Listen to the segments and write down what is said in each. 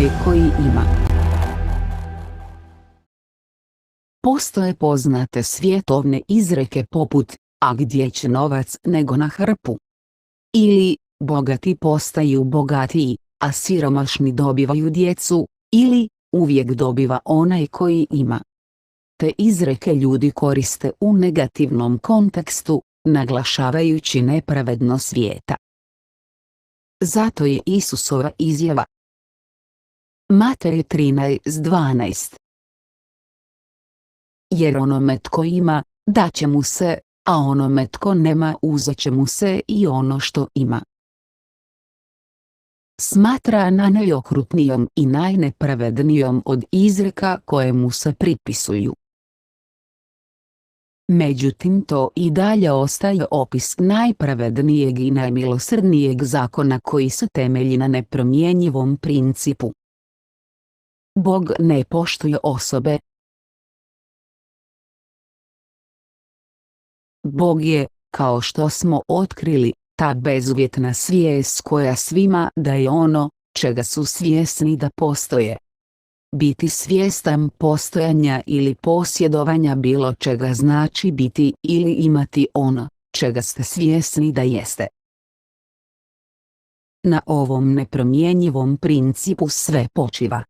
onaj koji ima. Postoje poznate svjetovne izreke poput "a gdje će novac nego na hrpu" ili "bogati postaju bogatiji, a siromašni dobivaju djecu" ili "uvijek dobiva onaj koji ima". Te izreke ljudi koriste u negativnom kontekstu, naglašavajući nepravednost svijeta. Zato je Isusova izjava Matej 13:12: jer onome tko ima, dat će mu se, a onome tko nema uzet će mu se i ono što ima. Smatra najokrutnijom i najnepravednijom od izreka koje mu se pripisuju. Međutim, to i dalje ostaje opis najpravednijeg i najmilosrdnijeg zakona koji se temelji na nepromjenjivom principu. Bog ne poštuje osobe. Bog je, kao što smo otkrili, ta bezuvjetna svijest koja svima daje ono, čega su svjesni da postoje. Biti svjestan postojanja ili posjedovanja bilo čega znači biti ili imati ono, čega ste svjesni da jeste. Na ovom nepromjenjivom principu sve počiva.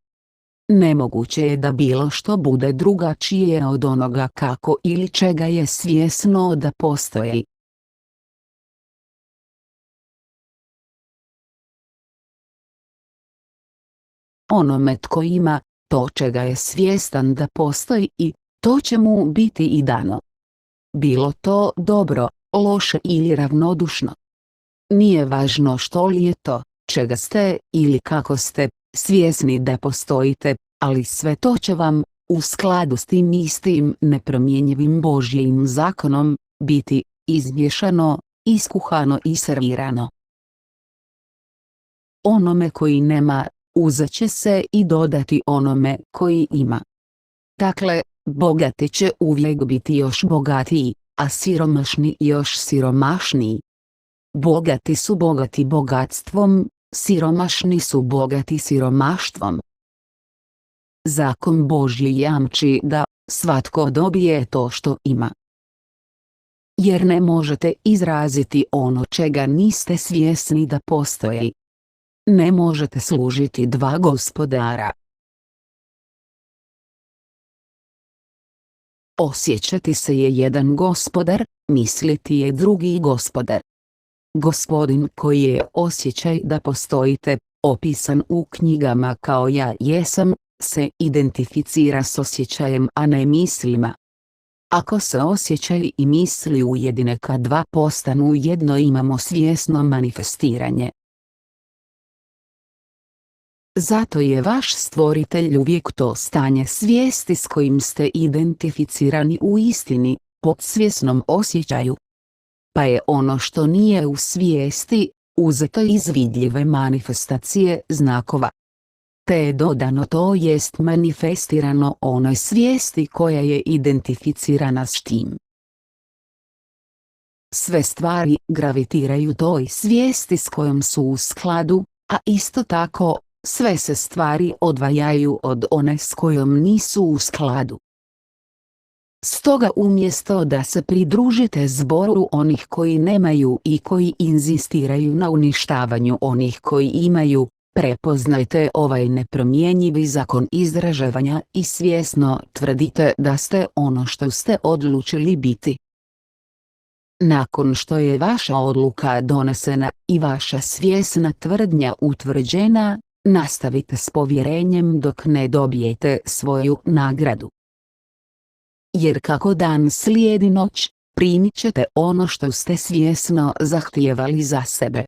Nemoguće je da bilo što bude drugačije od onoga kako ili čega je svjesno da postoji. Onome tko ima, to čega je svjestan da postoji i to će mu biti i dano. Bilo to dobro, loše ili ravnodušno. Nije važno što li je to, čega ste ili kako ste svjesni da postojite, ali sve to će vam, u skladu s tim istim nepromjenjivim Božjim zakonom, biti izmiješano, iskuhano i servirano. Onome koji nema, uzet će se i dodati onome koji ima. Dakle, bogati će uvijek biti još bogatiji, a siromašni još siromašniji. Bogati su bogati bogatstvom, siromašni su bogati siromaštvom. Zakon Božji jamči da svatko dobije to što ima. Jer ne možete izraziti ono čega niste svjesni da postoji. Ne možete služiti dva gospodara. Osjećati se je jedan gospodar, misliti je drugi gospodar. Gospodin koji je osjećaj da postojite, opisan u knjigama kao ja jesam, se identificira s osjećajem a ne mislima. Ako se osjećaj i misli ujedine kad dva postanu jedno, imamo svjesno manifestiranje. Zato je vaš stvoritelj uvijek to stanje svijesti s kojim ste identificirani u istini, podsvjesnom osjećaju. Pa je ono što nije u svijesti, uzeto iz vidljive manifestacije znakova. Te je dodano, to jest manifestirano onoj svijesti koja je identificirana s tim. Sve stvari gravitiraju toj svijesti s kojom su u skladu, a isto tako, sve se stvari odvajaju od one s kojom nisu u skladu. Stoga umjesto da se pridružite zboru onih koji nemaju i koji inzistiraju na uništavanju onih koji imaju, prepoznajte ovaj nepromjenjivi zakon izražavanja i svjesno tvrdite da ste ono što ste odlučili biti. Nakon što je vaša odluka donesena i vaša svjesna tvrdnja utvrđena, nastavite s povjerenjem dok ne dobijete svoju nagradu. Jer kako dan slijedi noć, primit ćete ono što ste svjesno zahtijevali za sebe.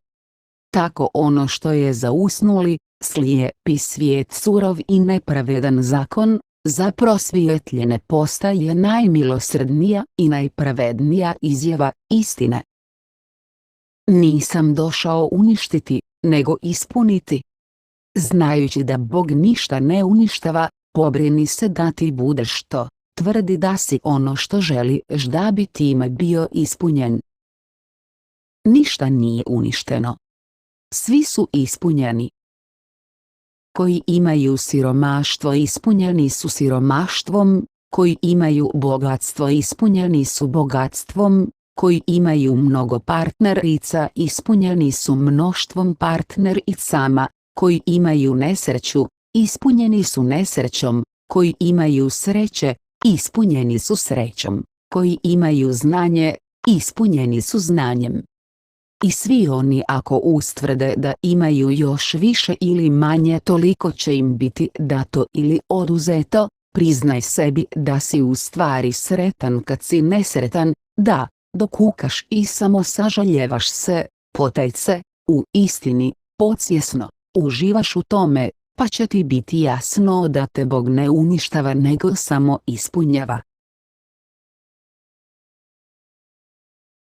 Tako ono što je za usnuli, slijepi svijet surov i nepravedan zakon, za prosvjetljene postaje najmilosrdnija i najpravednija izjava istine. Nisam došao uništiti, nego ispuniti. Znajući da Bog ništa ne uništava, pobrini se da ti budeš to, tvrdi da si ono što želiš da bi time bio ispunjen. Ništa nije uništeno. Svi su ispunjeni. koji imaju siromaštvo ispunjeni su siromaštvom, koji imaju bogatstvo ispunjeni su bogatstvom, koji imaju mnogo partnerica ispunjeni su mnoštvom partnericama, koji imaju nesreću, ispunjeni su nesrećom, koji imaju sreće, ispunjeni su srećom, koji imaju znanje, ispunjeni su znanjem. I svi oni ako ustvrde da imaju još više ili manje toliko će im biti dato ili oduzeto, priznaj sebi da si u stvari sretan kad si nesretan, da, dokukaš i samo sažaljevaš se, potaj se, u istini, podsvjesno, uživaš u tome, pa će ti biti jasno da te Bog ne uništava nego samo ispunjava.